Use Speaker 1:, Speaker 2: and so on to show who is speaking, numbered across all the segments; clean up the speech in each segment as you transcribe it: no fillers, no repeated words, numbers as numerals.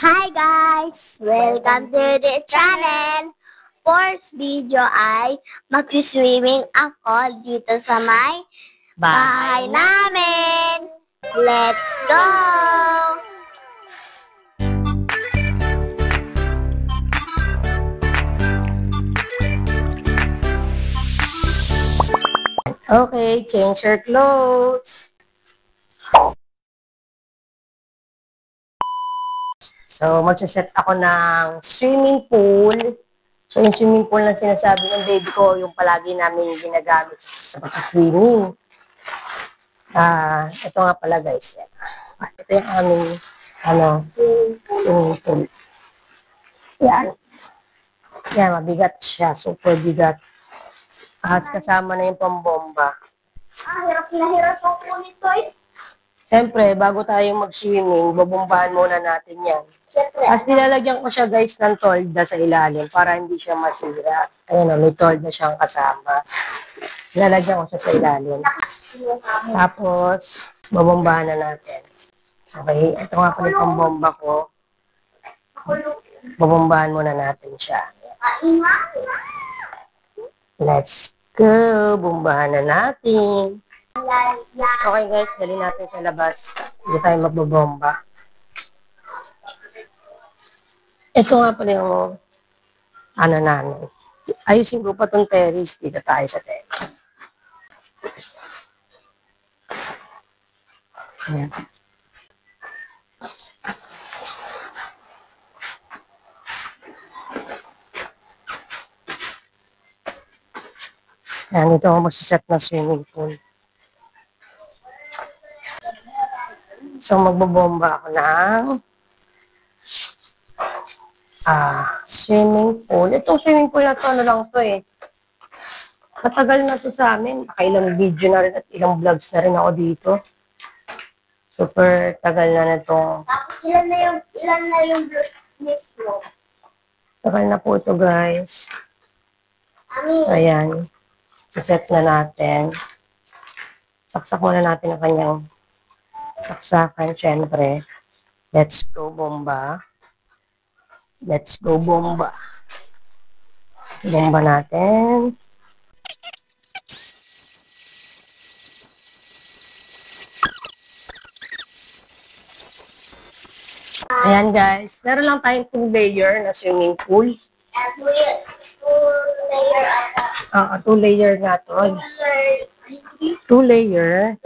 Speaker 1: Hi guys! Welcome to the channel! First video ay mag-swimming ako dito sa may bahay namin! Let's go!
Speaker 2: Okay, change your clothes. So, magsaset ako ng swimming pool. So, yung swimming pool na sinasabi ng baby ko, yung palagi namin ginagamit sa swimming. Ito nga pala guys. Ito yung aming, swimming pool. Yan. Yan, mabigat siya. Super bigat. Kasama na yung pambomba.
Speaker 1: Hirap na hirap ako nito eh.
Speaker 2: Siyempre, bago tayo mag-swimming, babombahan muna natin yan. Tapos nilalagyan ko siya guys ng tolda sa ilalim para hindi siya masira. Ayan o, may tolda siyang kasama. Nilalagyan ko siya sa ilalim. Tapos, babombahan na natin. Okay, ito nga pala yung pambomba ko. Babombahan muna natin siya. Let's go! Bombahan na natin. Okay guys, dali natin sa labas. Hindi tayo magbobomba. Ito nga pala yung namin. Ayusin ko pa itong terrace. Dito tayo sa terrace. Ayan. Ayan, dito ako magsiset na swimming pool. So, magbobomba ako ng swimming pool. Itong swimming pool na to, ano lang to eh. Matagal na to sa amin. Nakailang video na rin at ilang vlogs na rin ako dito. Super tagal na itong...
Speaker 1: Tapos ilan na yung vlogs mo?
Speaker 2: Tagal na po ito guys. Ayan. Siset na natin. Saksak muna natin ang kanyang saksakan, syempre. Let's go, bomba. Let's go, bomba. Bomba natin. Ayan, guys. Meron lang tayong 2-layer na swimming pool.
Speaker 1: 2-layer ata.
Speaker 2: 2-layer nga to. 2-layer.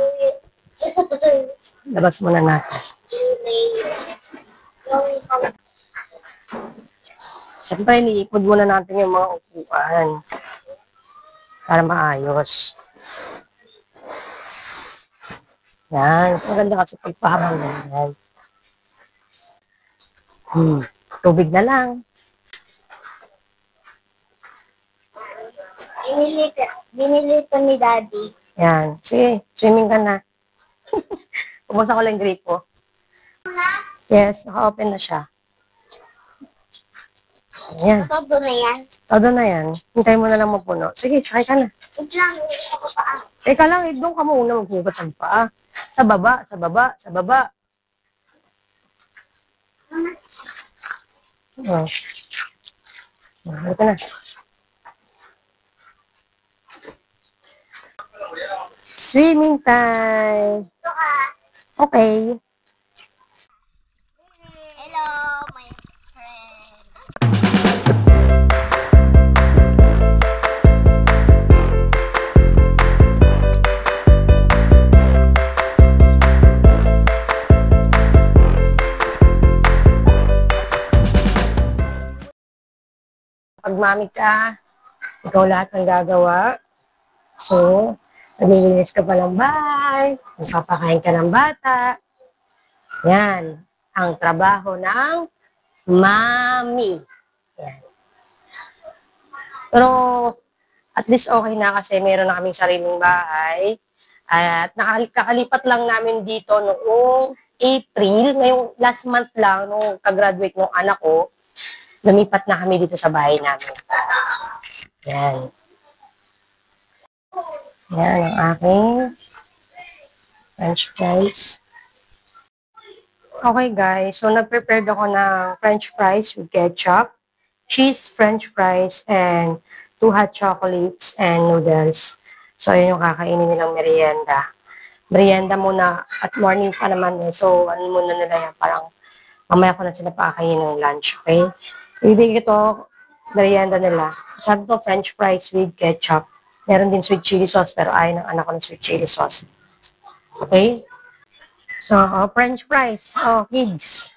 Speaker 2: Labas muna natin. Siyempre, iniipod muna natin yung mga upuan para maayos. Yan. Maganda kasi pagpahamang ganyan. Tubig na lang.
Speaker 1: Binili ito ni Daddy.
Speaker 2: Yan. Sige, swimming ka na. Pumunta ko lang yung gripo. Yes, naka-open na siya. Ayan.
Speaker 1: Todo na yan.
Speaker 2: Todo na yan. Hintay mo na lang mapuno. Sige, sakay ka na.
Speaker 1: Wait lang, hindi ako paa.
Speaker 2: Teka lang, doon ka muna maghugas ng paa. Sa baba, sa baba, sa baba. Oh. Ito na. Swimming time.
Speaker 1: Ito ka.
Speaker 2: Okay.
Speaker 1: Hello, my friend.
Speaker 2: Pag mami ka, ikaw lahat ng gagawa. So, naglilinis ka pa ng bahay, magpapakain ka ng bata. Yan, ang trabaho ng mami. Yan. Pero, at least okay na kasi meron na kaming sariling bahay. At kakalipat lang namin dito noong April, ngayong last month lang, nung kagraduate ng anak ko, lumipat na kami dito sa bahay namin. Yan. Yan ang aking French fries. Okay guys, so nag-prepared ako ng french fries with ketchup, cheese french fries, and 2 hot chocolates and noodles. So ayun yung kakainin nilang merienda. Merienda muna at morning pa naman eh. So ano muna nila yan, parang mamaya ko na sila pakakainin ng lunch, okay? Ibibigay ko merienda nila. Sabi ko french fries with ketchup. Meron din sweet chili sauce pero ayaw ng anak ko ng sweet chili sauce. Okay? So, french fries. Oh, kids.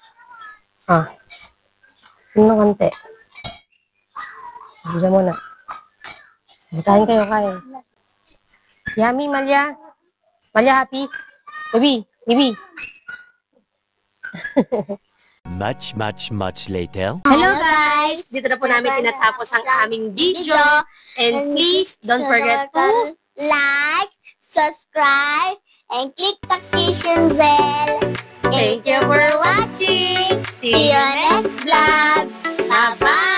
Speaker 2: Yun ng konti. Bisa muna. Kain kayo, kain. Yummy, Malia. Malia, happy? Baby.
Speaker 3: Much later.
Speaker 2: Hello guys! Dito na po namin tinatapos ang aming video. And please, don't forget to
Speaker 1: like, subscribe, and click the notification bell.
Speaker 2: Thank you for watching.
Speaker 1: See you next vlog. Bye-bye.